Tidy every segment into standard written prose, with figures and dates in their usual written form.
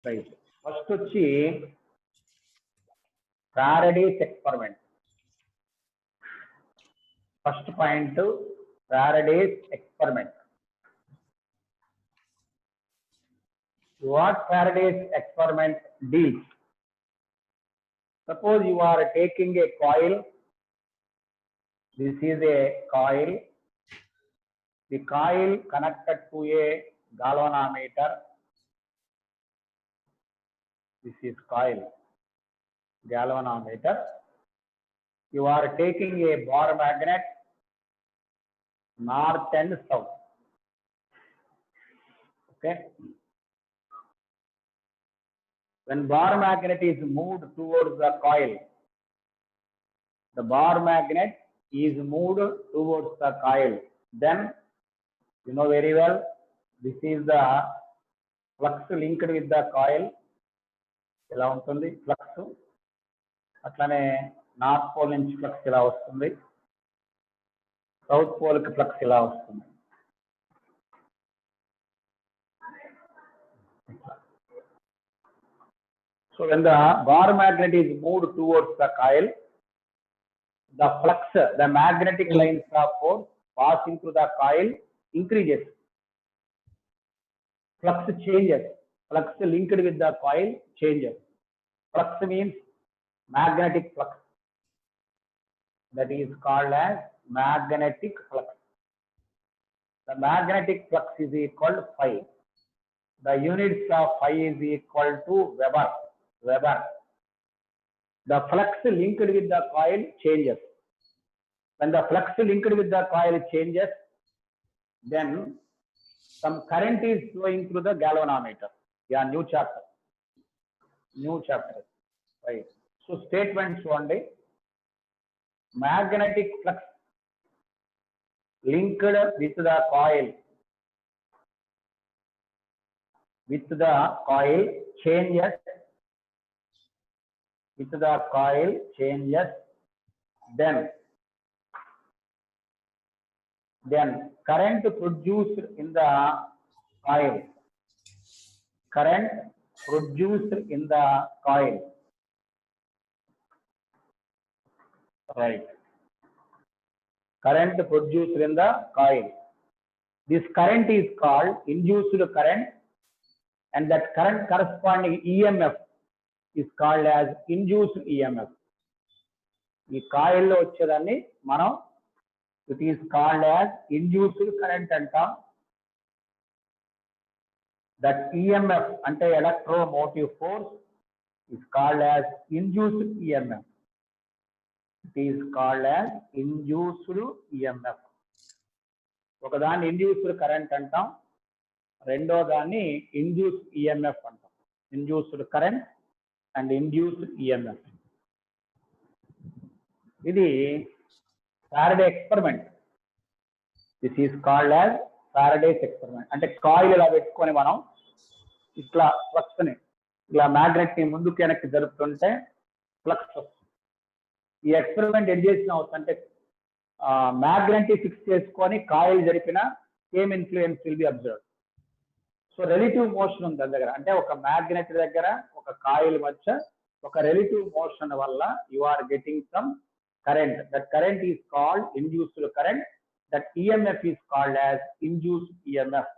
Right. First వచ్చి Faraday's experiment. First point, Faraday's experiment. What Faraday's experiment deals? Suppose you are taking a coil. This is a coil. The coil connected to a galvanometer. This is coil, galvanometer. You are taking a bar magnet, north and south. Okay. When bar magnet is moved towards the coil, the bar magnet is moved towards the coil. Then, you know very well, this is the flux linked with the coil. ఎలా ఉంటుంది flux? అట్లానే north pole నుంచి flux ఇలా వస్తుంది, south pole కి flux ఇలా వస్తుంది. So when the bar magnet is moved towards the coil, the flux, the magnetic lines of force passing through the coil increases. Flux changes. Flux linked with the coil changes. Flux means magnetic flux. That is called as magnetic flux. The magnetic flux is equal to phi. The units of phi is equal to Weber. Weber. The flux linked with the coil changes. When the flux linked with the coil changes, then some current is flowing through the galvanometer. Yeah, new chapter. New chapter. Right. So statements only. Magnetic flux linked with the coil. With the coil changes. With the coil changes. Then current produced in the coil. Current produced in the coil. Right. Current produced in the coil. This current is called induced current, and that current corresponding EMF is called as induced EMF. ఈ కాయిల్లో వచ్చేదాన్ని మనం it is called as induced current అంటాం. That EMF అంటే electromotive force is called as induced EMF. It is called as induced EMF. ఒకదాన్ని induced current అంటాం, రెండో దాన్ని induced EMF అంటాం. Induced current and induced EMF. ఇది Faraday experiment. This is called as Faraday's experiment. అంటే coil ఇలా పెట్టుకొని మనం ఇట్లా ఫ్లక్స్ ని ఇలా మ్యాగ్నెట్ ని ముందుకు వెనక్కి జరుపుతుంటే ఫ్లక్స్ వస్తుంది. ఈ ఎక్స్పెరిమెంట్ ఎడ్ చేసిన అవుతుందంటే మ్యాగ్నెట్ ఫిక్స్ చేసుకొని కాయిల్ జరిపిన same influence will be observe. So relative motion ఉంది దాని దగ్గర, అంటే ఒక మ్యాగ్నెట్ దగ్గర ఒక కాయిల్ మధ్య ఒక రిలేటివ్ మోషన్ వల్ల you are getting some current. That current is called induced current. That EMF is called as induced EMF.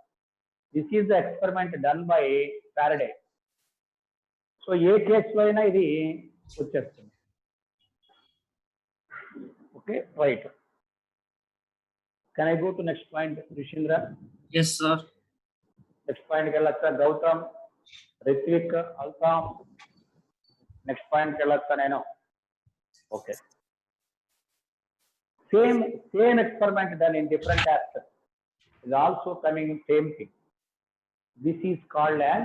This is the experiment done by Faraday. So ఏ కేసులో అయినా ఇది వచ్చేస్తుంది. Okay, right. Can I go to next point, Rishindra? Yes, sir. Next point కి వెళ్ళొచ్చా Gautam, Ritwik, అల్తామ్? Next point కి వెళ్ళొచ్చా నేను? Okay. Same experiment done in different aspects is also coming in same thing. This is called as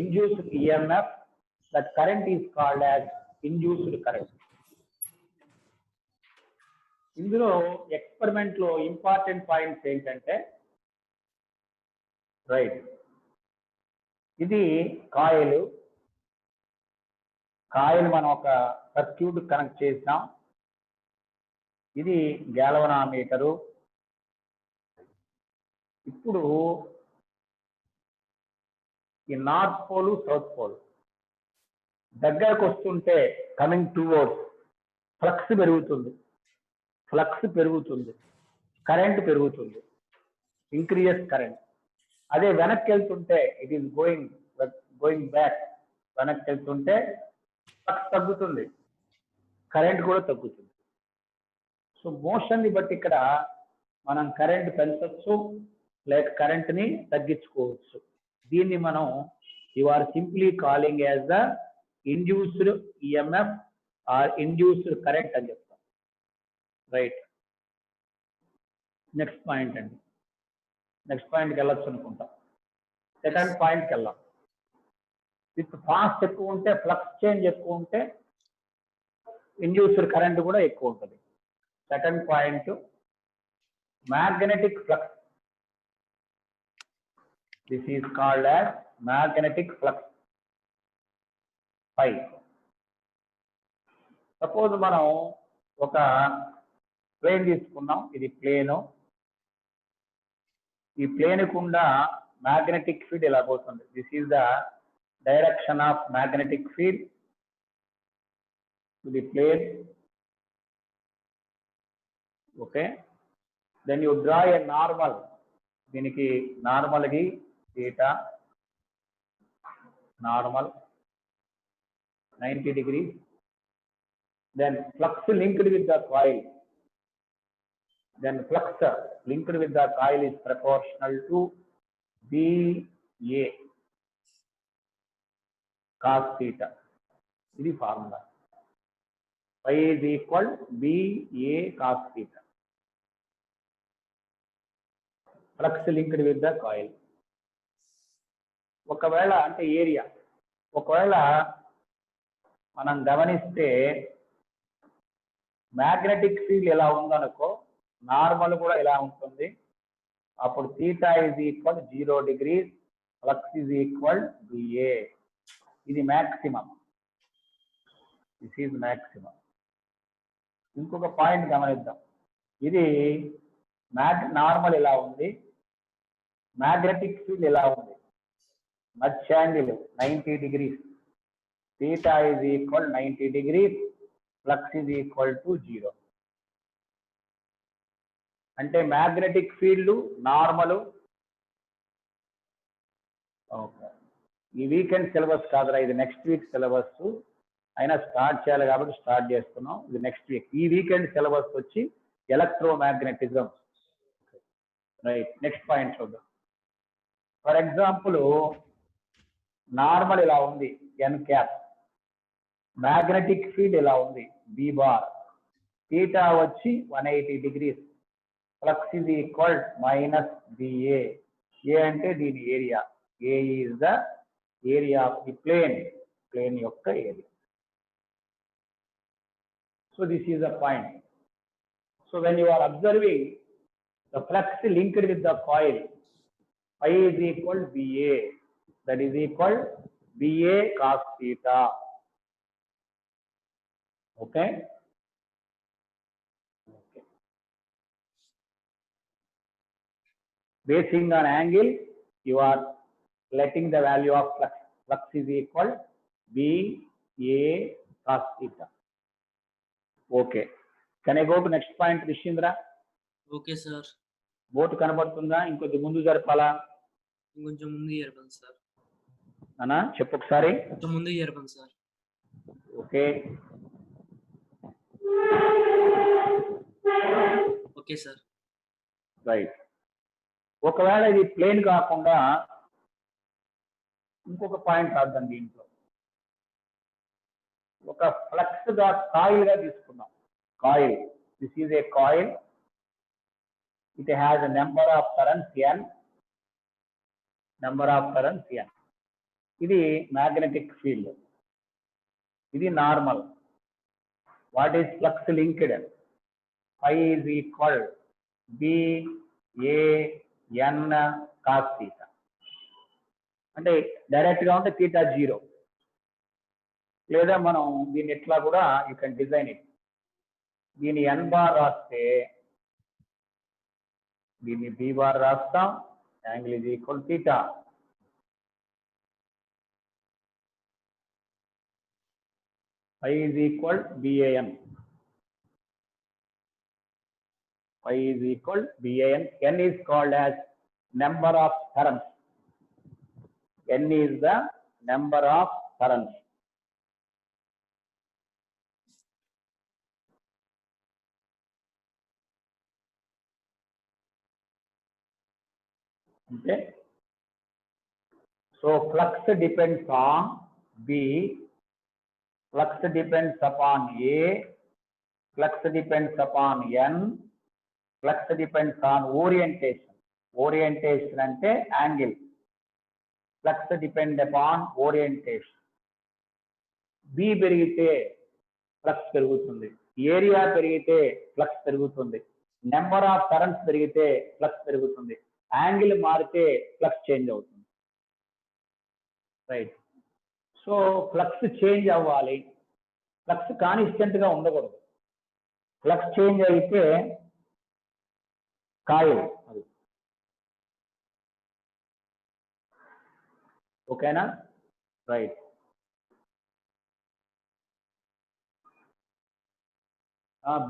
induced EMF. That current is called as induced current. ఇందులో experiment లో important points ఏంటంటే, right, ఇది coil మనం ఒక circuit connect చేసాం. ఇది గ్యాల్వనామీటరు. ఇప్పుడు ఈ నార్త్ పోల్ సౌత్ పోల్ దగ్గరకు వస్తుంటే కమింగ్ టువర్డ్స్ ఫ్లక్స్ పెరుగుతుంది, కరెంట్ పెరుగుతుంది, ఇంక్రీజెస్ కరెంట్. అదే వెనక్కి వెళ్తుంటే ఇట్ ఈస్ గోయింగ్ బ్యాక్, వెనక్కి వెళ్తుంటే ఫ్లక్స్ తగ్గుతుంది, కరెంట్ కూడా తగ్గుతుంది. సో మోషన్ ని బట్టి ఇక్కడ మనం కరెంట్ పెంచవచ్చు లేక కరెంట్ ని తగ్గించుకోవచ్చు. దీన్ని మనం you are simply calling as the induced EMF or induced current అని చెప్తాం. రైట్. నెక్స్ట్ పాయింట్ అండి, నెక్స్ట్ పాయింట్కి వెళ్ళొచ్చు అనుకుంటాం. సెకండ్ పాయింట్కి వెళ్దాం. విత్ ఫాస్ట్ ఎక్కువ ఉంటే, ఫ్లక్స్ చేంజ్ ఎక్కువ ఉంటే ఇండ్యూస్డ్ కరెంట్ కూడా ఎక్కువ ఉంటుంది. Second point magnetic flux. This is called as magnetic flux. Suppose మనం ఒక ప్లేన్ తీసుకున్నాం, ఇది ప్లేను. ఈ ప్లేన్ గుండా మ్యాగ్నెటిక్ ఫీల్డ్ ఇలా పోతుంది. This is the direction of magnetic field to the plane. Okay, then you draw a normal. దీనికి నార్మల్కి theta, normal 90 degrees. Then flux linked with the coil. Then flux linked with the coil is proportional to BA cos theta. This is the formula. Phi is equal BA cos theta. Flux linked with the coil. ఒకవేళ అంటే area, ఒకవేళ మనం గమనిస్తే magnetic field ఎలా ఉందనుకో, normal కూడా ఎలా ఉంటుంది. అప్పుడు θ is equal 0 degrees, flux is equal BA. ఇది మ్యాక్సిమం, దిస్ ఈజ్ మ్యాక్సిమం. ఇంకొక పాయింట్ గమనిద్దాం. ఇది నార్మల్ ఎలా ఉంది, మ్యాగ్నెటిక్ ఫీల్డ్ ఎలా ఉంది. మధ్య angle 90 degrees, θ is equal 90 degrees, flux is equal to 0. అంటే మ్యాగ్నెటిక్ ఫీల్డ్ నార్మల్. ఓకే, ఈ వీకెండ్ సిలబస్ కాదురా, ఇది నెక్స్ట్ వీక్ సిలబస్. అయినా స్టార్ట్ చేయాలి కాబట్టి స్టార్ట్ చేస్తున్నాం. ఇది నెక్స్ట్ వీక్. ఈ వీకెండ్ సిలబస్ వచ్చి ఎలక్ట్రోమాగ్నెటిజం. రైట్, నెక్స్ట్ పాయింట్ చూద్దాం. ఫర్ ఎగ్జాంపుల్ నార్మల్ ఇలా ఉంది n క్యాప్, మ్యాగ్నెటిక్ ఫీల్డ్ ఇలా ఉంది B బార్, θ వచ్చి 180 degrees, flux is equal minus BA. A అంటే దీని area, A is the area of the plane యొక్క area. So this is the point. So when you are observing the flux linked with the coil, Phi is equal BA, that is equal BA cos theta. Okay. Basing on angle, you are letting the value of flux. Flux is equal BA cos theta. Okay. Can I go to next point, Rishindra? Okay, sir. Boat కనబడుతుందా? ఇంకొద్ది ముందు జరపాలా? ఇంకొంచెం ముందు జరపండి sir. అన్నా చెప్పు ఒకసారి. కొంచెం ముందు జరపండి sir. Okay, okay sir. Right. ఒకవేళ ఇది ప్లేన్ కాకుండా ఇంకొక పాయింట్ రాద్దాం దీంట్లో. ఒక ఫ్లక్స్ గా కాయిల్ గా తీసుకున్నాం. Coil, this is a coil. It has a number of turns n. ఇది మ్యాగ్నెటిక్ ఫీల్డ్, ఇది normal. What is flux linked? Phi is equal BA n cos theta. అంటే డైరెక్ట్ గా ఉంటే θ 0, లేదా మనం దీన్ని ఎట్లా కూడా యూ కెన్ డిజైన్ ఇట్. దీని n బార్ రాస్తే దీన్ని B బార్ రాస్తాం, angle is equal θ. phi is equal BAN. Phi is equal BAN. N is called as number of turns. N is the number of turns. Okay. So flux depends on B, flux depends upon A, flux depends upon N, flux depends on orientation. Orientation ante angle. Flux depend upon orientation. B పెరిగితే flux పెరుగుతుంది, area పెరిగితే flux పెరుగుతుంది, number of currents పెరిగితే flux పెరుగుతుంది, angle మారితే flux change అవుతుంది. Right. So flux change అవ్వాలి, flux constant గా ఉండకూడదు. ఫ్లక్స్ చేంజ్ అయితే కాయిల్ అది. ఓకేనా? రైట్.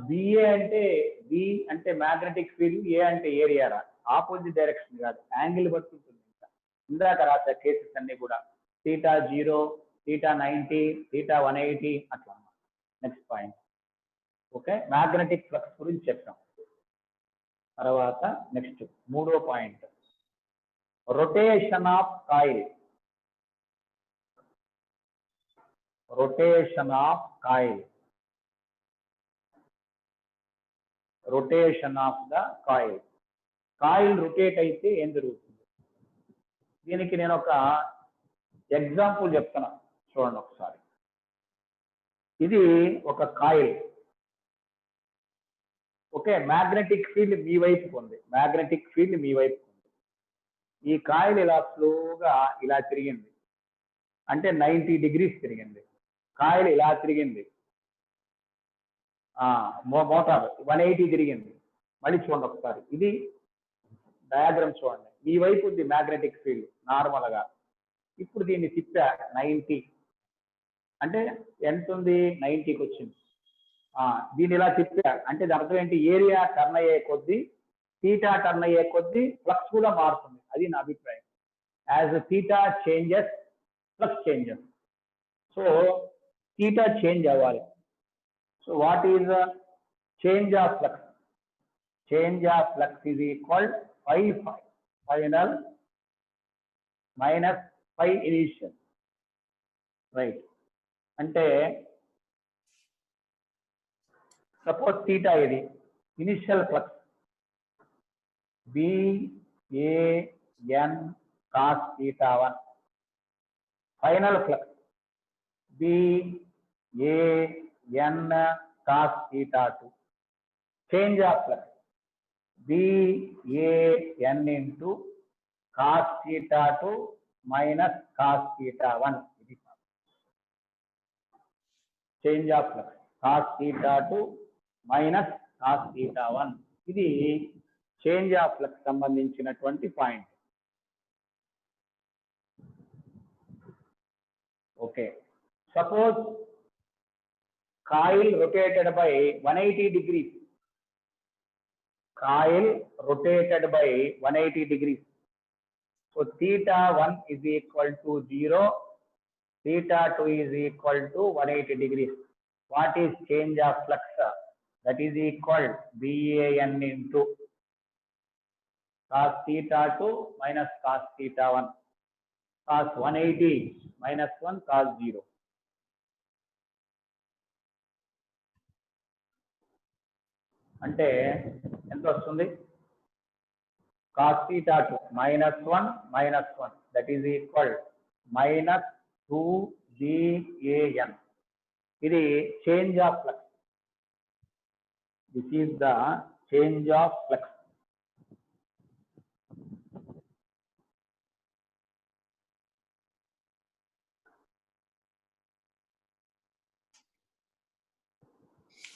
బిఏ అంటే బి అంటే మ్యాగ్నెటిక్ ఫీల్డ్, ఏ అంటే ఏరియా. ఆపోజిట్ డైరెక్షన్ కాదు, యాంగిల్ బట్టి ఉంటుంది. ఇందాక రాసే కేసెస్ అన్ని కూడా θ0, θ90, θ180 అట్లా. Next point. Okay, magnetic flux గురించి చెప్పాం. తర్వాత నెక్స్ట్ మూడో point, rotation of coil. Rotation of coil. Rotation of the coil. Coil rotate అయితే ఏం జరుగుతుంది? దీనికి నేను ఒక ఎగ్జాంపుల్ చెప్తున్నా, చూడండి ఒకసారి. ఇది ఒక కాయిల్. ఓకే, మ్యాగ్నెటిక్ ఫీల్డ్ మీ వైపుకు ఉంది. మ్యాగ్నెటిక్ ఫీల్డ్ మీ వైపుకు ఉంది. ఈ కాయిల్ ఇలా స్లోగా ఇలా తిరిగింది, అంటే 90 degrees తిరిగింది. కాయిల్ ఇలా తిరిగింది, మోటార్ 180 తిరిగింది. మళ్ళీ చూడండి ఒకసారి, ఇది డయాగ్రామ్ చూడండి. ఈ వైపు ఉంది మ్యాగ్నెటిక్ ఫీల్డ్ నార్మల్ గా. ఇప్పుడు దీన్ని తిప్పా 90, అంటే ఎంత ఉంది? 90కి వచ్చింది. దీన్ని ఇలా తిప్పా అంటే దాని అర్థం ఏంటి? ఏరియా టర్న్ అయ్యే కొద్దీ, తీటా టర్న్ అయ్యే కొద్దీ ఫ్లక్స్ కూడా మారుతుంది. అది నా అభిప్రాయం. As theta changes, flux changes. So theta change అవ్వాలి. So what is change of flux? Change of flux is equal phi final minus phi initial. Right. అంటే సపోజ్ తీటా ఇది initial flux BAN cos θ1, final flux BAN cos θ2. Change of flux BAN into cos θ2 minus cos θ1. ఇది change of flux, cos θ2 minus cos θ1. ఇది change of flux సంబంధించినటువంటి point. Okay, suppose coil rotated by 180 degrees. Coil rotated by 180 degrees. So θ1 is equal to 0, θ2 is equal to 180 degrees. What is change of flux? That is equal BAN into cos θ2 minus cos θ1, cos 180 minus 1 cos 0. అంటే ఎంత వస్తుంది? cos θ2 -1 -1, that is equal -2BAN. ఇది change of flux. This is the change of flux.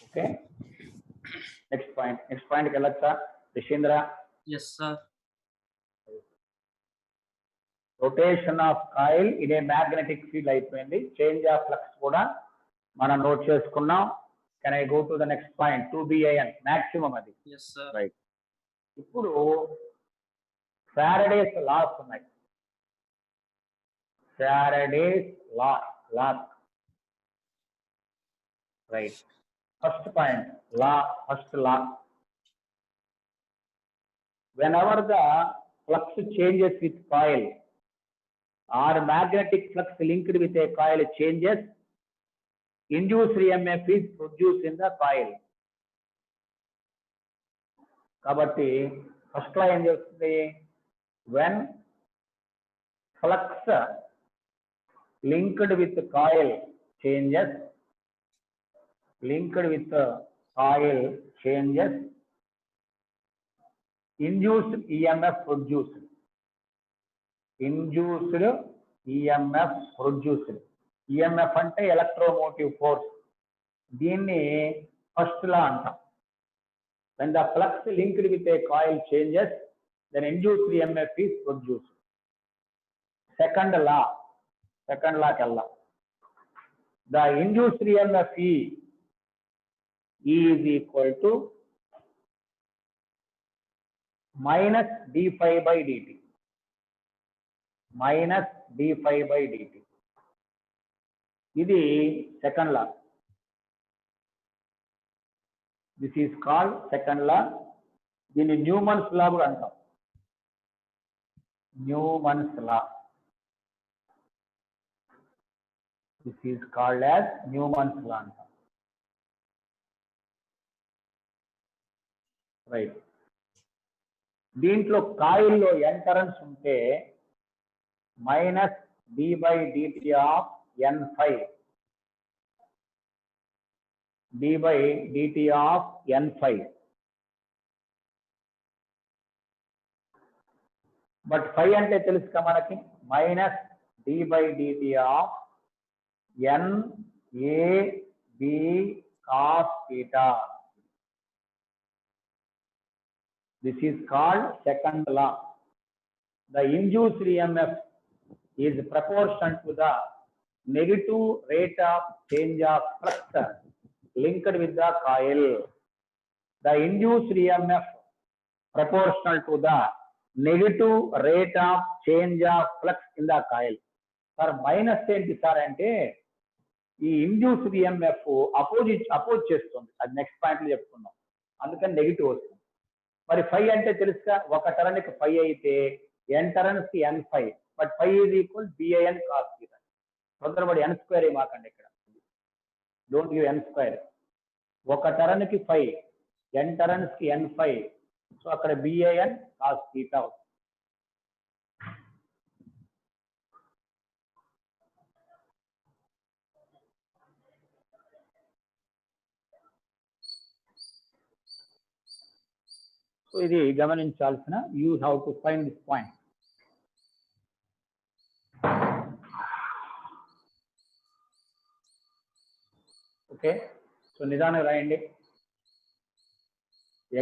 Okay, next పాయింట్కి వెళ్ళొచ్చా Rishendra? Yes, sir. Rotation of coil ఇదే magnetic field అయిపోయింది. Change of flux కూడా మనం నోట్ చేసుకున్నాం. Can I go to the next point? 2BAN maximum అది. Yes, sir. Right. ఇప్పుడు Faraday's laws ఉన్నాయి. Faraday's laws. Right. First point first law. Whenever the flux changes with coil or magnetic flux linked with a coil changes, induced EMF is produced in the coil. కాబట్టి first లా ఏం చేస్తుంది? when flux linked with coil changes, induced EMF produced. EMF అంటే electromotive force. దీన్ని first లా అంటాం. when the flux linked with a coil changes, then induced EMF is produced. Second law కి వెళ్దాం. the induced EMF E is equal to minus d phi by dt. ఇది second law. This is called second లా. దీన్ని న్యూమన్స్ లా కూడా అంటాం. న్యూమన్స్ లా. This is called as న్యూమన్స్ లా అంటాం. Right. దీంట్లో కాయిల్లో n turns ఉంటే minus d by dt of n phi. But phi అంటే తెలుసుగా మనకి, minus d by dt of n a b cos theta. This is called second law. The induced EMF is proportional to the negative rate of change of flux linked with the coil. The induced EMF proportional to the negative rate of change of flux in the coil. Sir minus ఏంటి sir అంటే ఈ induced EMF oppose చేస్తుంది. అది next point లో చెప్పుకుందాం. అందుకని negative వస్తుంది. మరి ఫై అంటే తెలుసుగా, ఒక టర్న్ కి ఫై అయితే n టర్న్స్ కి n phi. But phi is equal BAN cos theta. తొందరపడి n స్క్వేర్ ఏమాకండి ఇక్కడ. Don't give n square. ఒక టర్న్ కి ఫై, n టర్న్స్ కి n ఫై. సో అక్కడ BAN cos theta అవుతుంది. సో ఇది గమనించాల్సిన, you have to find this point. Okay. So నిదానంగా రాయండి.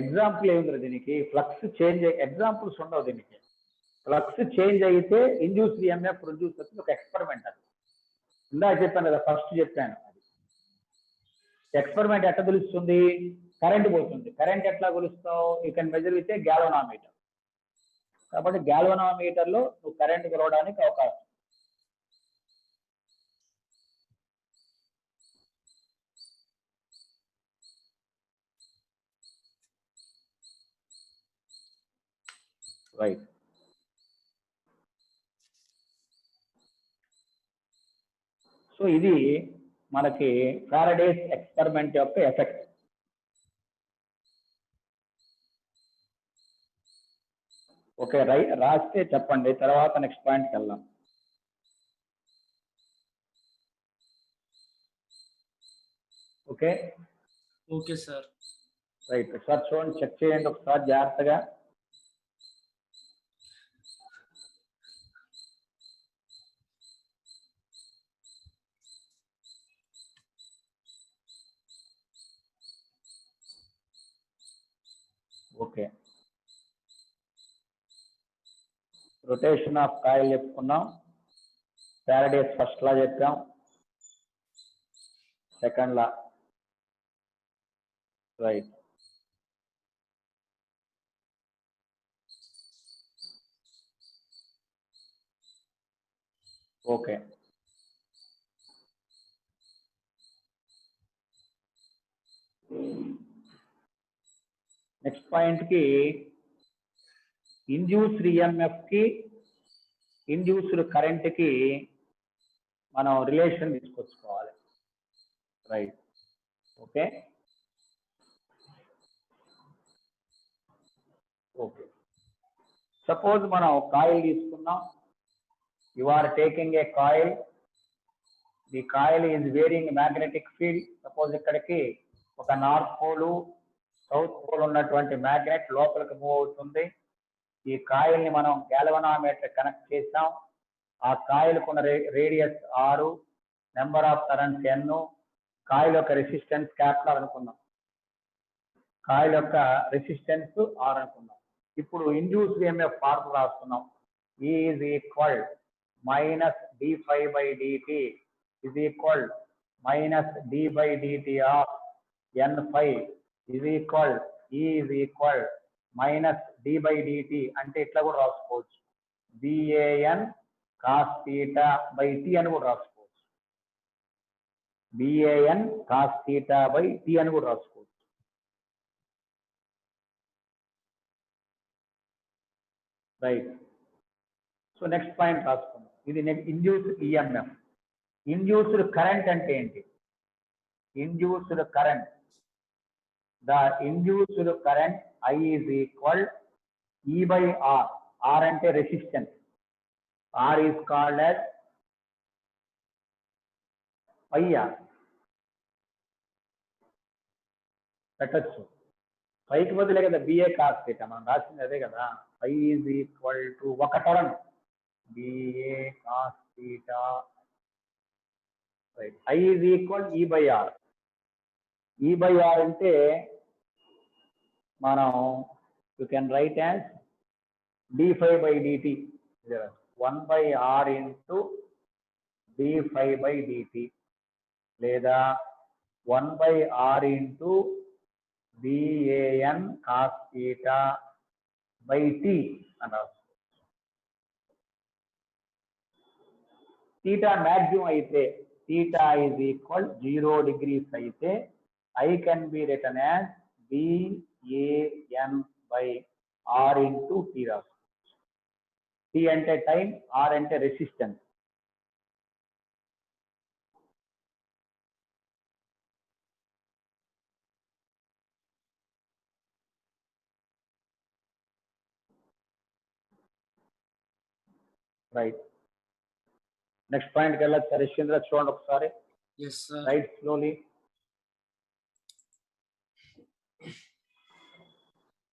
ఎగ్జాంపుల్ ఏముంది దీనికి? ఫ్లక్స్ చేంజ్ ఎగ్జాంపుల్స్ ఉండవు దీనికి. ఫ్లక్స్ చేంజ్ అయితే ఇండ్యూస్డ్ ఈఎంఎఫ్ ప్రొడ్యూస్ అవుతుంది. ఒక ఎక్స్పెరిమెంట్ అది. ఇందాక చెప్పాను కదా, ఫస్ట్ చెప్పాను. అది ఎక్స్పెరిమెంట్ ఎట్లా తెలుస్తుంది? కరెంట్ పోతుంది. కరెంట్ ఎట్లా కొలుస్తావు? You can measure with a galvanometer. కాబట్టి గ్యాల్వనామీటర్ లో నువ్వు కరెంట్ కొలవడానికి అవకాశం. రైట్. సో ఇది మనకి ఫారడేస్ ఎక్స్పెరిమెంట్ యొక్క ఎఫెక్ట్. ఓకే, రాస్తే చెప్పండి, తర్వాత నెక్స్ట్ పాయింట్కి వెళ్దాం. Okay. Okay sir. Right. Sir చూడండి, చెక్ చేయండి ఒకసారి జాగ్రత్తగా. ఓకే. రొటేషన్ ఆఫ్ కాయిల్ చెప్పుకున్నాం. ఫారడేస్ ఫస్ట్ లా చెప్పాం. second law, right? Okay. Next point కి ఇండ్యూస్డ్ ఈఎంఎఫ్ కి ఇండ్యూస్డ్ కరెంట్ కి మనం రిలేషన్ తీసుకొచ్చుకోవాలి, రైట్? Okay, okay. సపోజ్ మనం కాయిల్ తీసుకున్నాం. You are taking a coil, the coil is varying magnetic field. Suppose ఇక్కడికి ఒక నార్త్ పోల్ సౌత్ పోల్ ఉన్నటువంటి మ్యాగ్నెట్ లోపలికి మూవ్ అవుతుంది. ఈ కాయిల్ ని మనం గ్యాల్వనామీటర్ కనెక్ట్ చేసాం. ఆ కాయిల్ కున్న radius 6, number of turns n, coil యొక్క రెసిస్టెన్స్ క్యాపిటల్ అనుకున్నాం. కాయిల్ యొక్క రెసిస్టెన్స్ R అనుకున్నాం. ఇప్పుడు ఇండ్యూస్డ్ ఈఎంఎఫ్ ఫార్ములా రాస్తున్నాం. E is equal minus d∅dt is equal minus d/dt of n∅ is equal E is equal minus d/dt అంటే ఇట్లా కూడా రాసుకోవచ్చు. BAN cos theta by T అని కూడా రాసుకోవచ్చు. BAN cos theta by T అని కూడా రాసుకోవచ్చు. రైట్. సో నెక్స్ట్ పాయింట్ రాసుకుందాం. ఇది ఇండ్యూస్డ్ ఈఎంఎఫ్. ఇండ్యూస్డ్ కరెంట్ అంటే ఏంటి? Induced current, the induced current I is equal E by R. R అంటే resistance. R is called as pi R. పెట్టచ్చు. పైకి బదులే కదా BA cos theta మనం రాసింది అదే కదా. I is equal to ఒక term BA cos theta, right? I is equal E by R. E by R అంటే మనం you can write as d∅dt 1 by R into d∅dt లేదా 1 by R into BAN cos theta by T అన్నారు. theta maximum అయితే, theta is equal 0 degrees అయితే I can be written as BAN by R into T రాసుకోవచ్చు. T అంటే time, R అంటే resistance. Right. Next పాయింట్కి వెళ్ళచ్చు. హరీశ్చంద్ర చూడండి ఒకసారి. Yes, sir. Right slowly.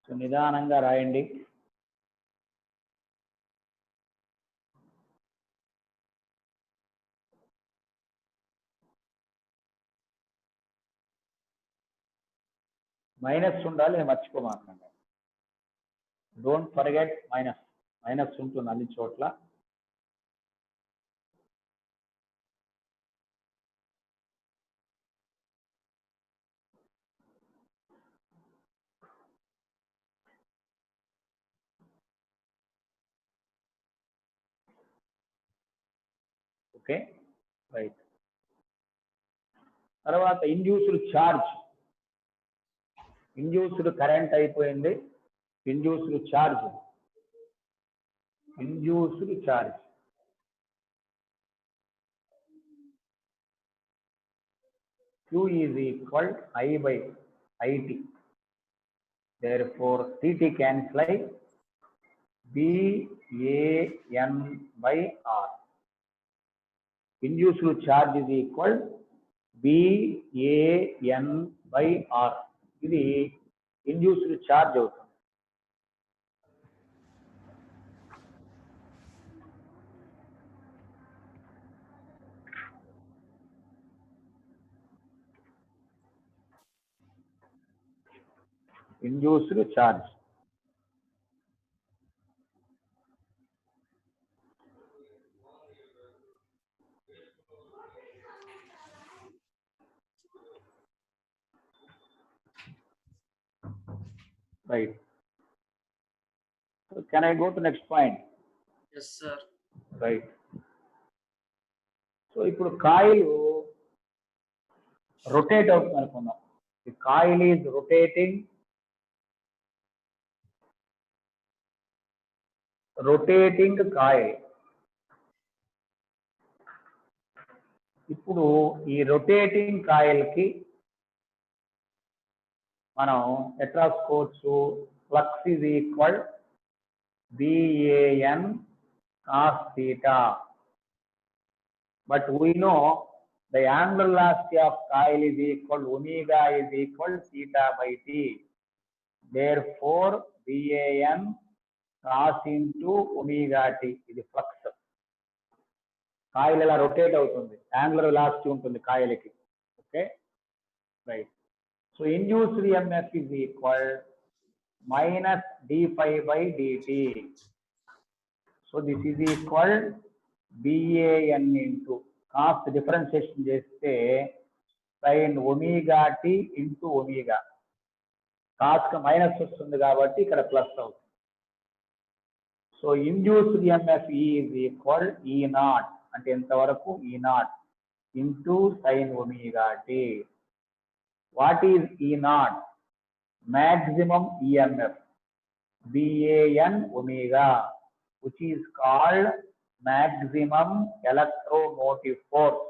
So నిదానంగా రాయండి. మైనస్ ఉండాలి, మర్చిపోమాకండి. Don't forget minus. మైనస్ ఉంటుంది అన్ని చోట్ల. Okay, right. తర్వాత ఇండ్యూస్డ్ ఛార్జ్. ఇండ్యూస్డ్ కరెంట్ అయిపోయింది. Induced charge. Induced charge Q is equal I by IT. Therefore, TT can fly BAN by R. Induced charge is equal BAN by R. ఇది induced charge అవుతుంది. Induced charge. Right. So can I go to next point? Yes, sir. Right. So ఇప్పుడు coil rotate అవుతుంది అనుకుందాం. The coil is rotating coil. ఇప్పుడు ఈ rotating coil కి మనం ఎట్లా రాసుకోవచ్చు? Flux is equal BAN cos theta. But we know the angular velocity of coil is equal omega is equal theta by t. Therefore, BAN cos into omega t ఇది flux. Coil ఇలా rotate అవుతుంది, angular velocity ఉంటుంది కాయిల్కి. Okay, right. So induced EMF is equal minus d phi by dt. So this is equal BAN into cos differentiation చేస్తే sin omega t into omega. cos కి minus వస్తుంది కాబట్టి ఇక్కడ plus అవుతుంది. So induced EMF E is equal E naught అంటే ఎంతవరకు E naught into sin omega t. What is E naught? Maximum EMF BAN omega, which is called maximum electromotive force.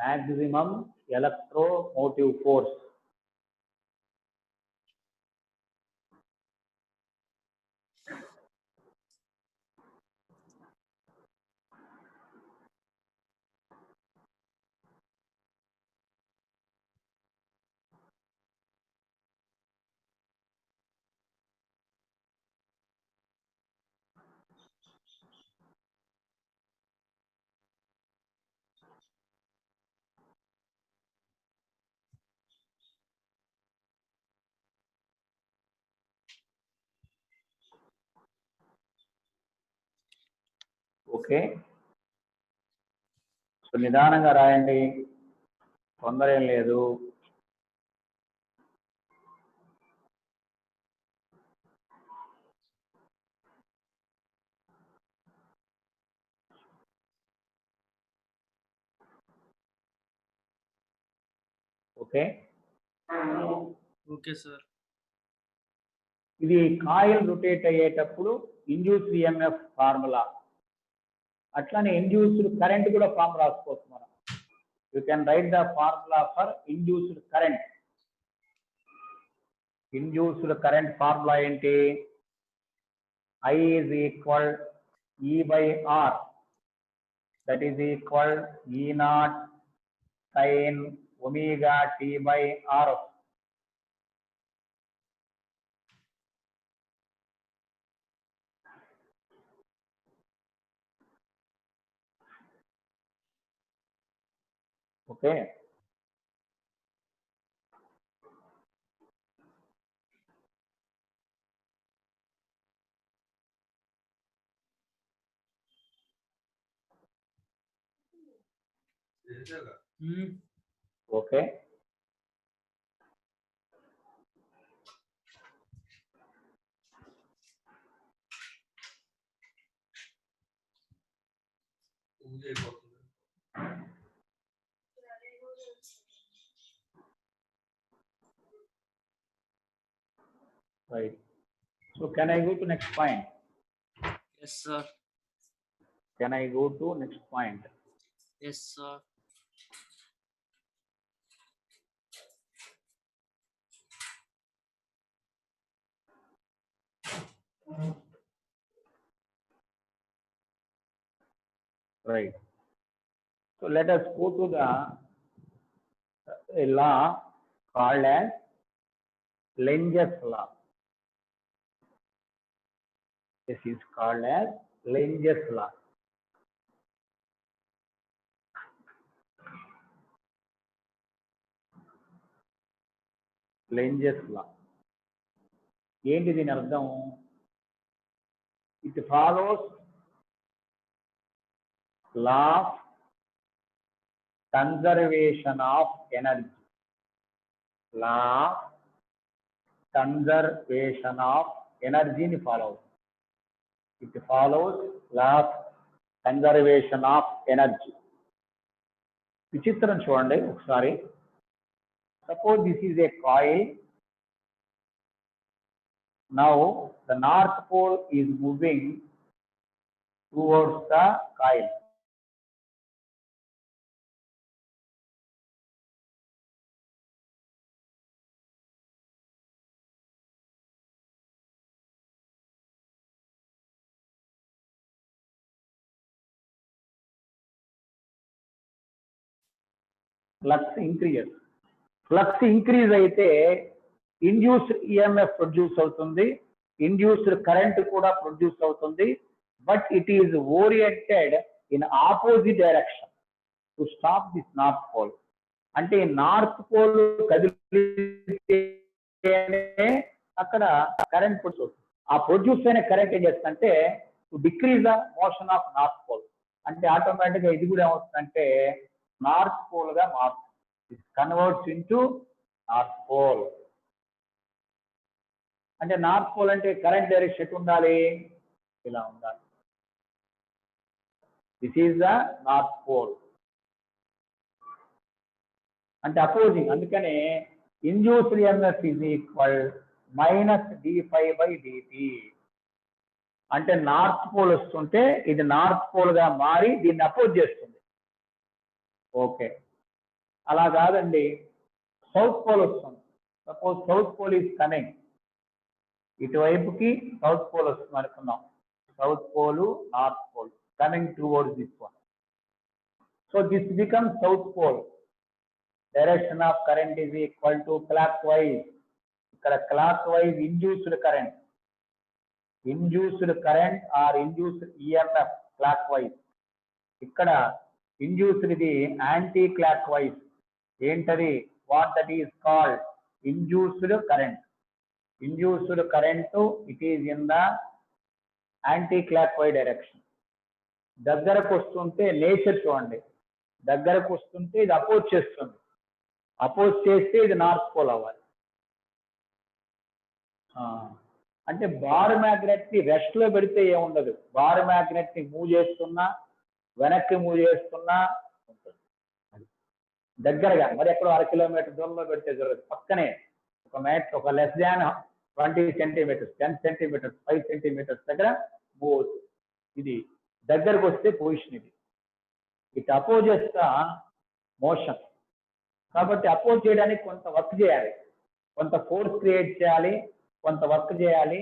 Maximum electromotive force. Okay, so నిదానంగా రాయండి, తొందర ఏం లేదు. Okay, Okay, sir. ఇది coil rotate అయ్యేటప్పుడు induced EMF formula. అట్లానే induced current కూడా form రాసుకోవచ్చు మనం. You can write the formula for induced current. Induced current formula ఏంటి? I is equal E by R, that is equal E naught sin omega t by R. Okay. Okay. Right. So can I go to next point? Yes, sir. Can I go to next point? Yes, sir. Right. So let us go to the law called as Lenge's law. This is called as Lenge's law. Lenge's law. ఏంటి దీని అర్థం? It follows law of conservation of energy. Law of conservation of ఎనర్జీని follow అవుతుంది. It follows law of conservation of energy. విచిత్రం చూడండి ఒకసారి. Suppose this is a coil. Now the north pole is moving towards the coil. Flux increase. Flux increase అయితే induced EMF produce అవుతుంది, induced current కూడా produce అవుతుంది. But it is oriented in opposite direction to stop this north pole. అంటే north pole కదిలితేనే అక్కడ current produce అవుతుంది. ఆ produce అయిన కరెంట్ ఏం చేస్తుందంటే to decrease the motion of north pole. అంటే ఆటోమేటిక్ గా ఇది కూడా ఏమవుతుందంటే నార్త్ పోల్ గా మారుతుంది. It converts into north pole. అంటే నార్త్ పోల్ అంటే కరెంట్ డైరెక్షన్ ఎటు ఉండాలి? ఇలా ఉండాలి. This is the north pole. అంటే అపోజింగ్. అందుకనే induced EMF is equal -dϕ/dt. అంటే నార్త్ పోల్ వస్తుంటే ఇది నార్త్ పోల్ గా మారి దీన్ని అపోజ్ చేస్తుంది. ఓకే, అలా కాదండి, సౌత్ పోల్ వస్తుంది. Suppose south pole is coming, ఇటువైపుకి సౌత్ పోల్ వస్తుంది అనుకున్నాం. South pole, north pole coming towards this one. So this becomes south pole. Direction of current is equal to clockwise. ఇక్కడ clockwise induced current, induced current or induced EMF clockwise. ఇక్కడ induced ఇది anticlockwise. ఏంటది? What that is called induced current. Induced current it is in the anti clock wise direction. దగ్గరకు వస్తుంటే nature చూడండి, దగ్గరకు వస్తుంటే ఇది oppose చేస్తుంది. అపోజ్ చేస్తే ఇది నార్త్ పోల్ అవ్వాలి. అంటే బార్ మ్యాగ్నెట్ ని రెస్ట్ లో పెడితే ఏముండదు. బార్ మ్యాగ్నెట్ ని మూవ్ చేస్తున్నా, వెనక్కి మూవ్ చేస్తున్నా ఉంటుంది. దగ్గరగా మరి ఎక్కడో 1 కిలోమీటర్ దూరంలో పెడితే జరగదు. పక్కనే ఒక less than 20 centimetres, 10 centimetres, 5 centimetres దగ్గర మూవ్ అవుతుంది. ఇది దగ్గరకు వస్తే పొజిషన్ ఇది. It opposes the motion. కాబట్టి అపోజ్ చేయడానికి కొంత వర్క్ చేయాలి, కొంత ఫోర్స్ క్రియేట్ చేయాలి, కొంత వర్క్ చేయాలి.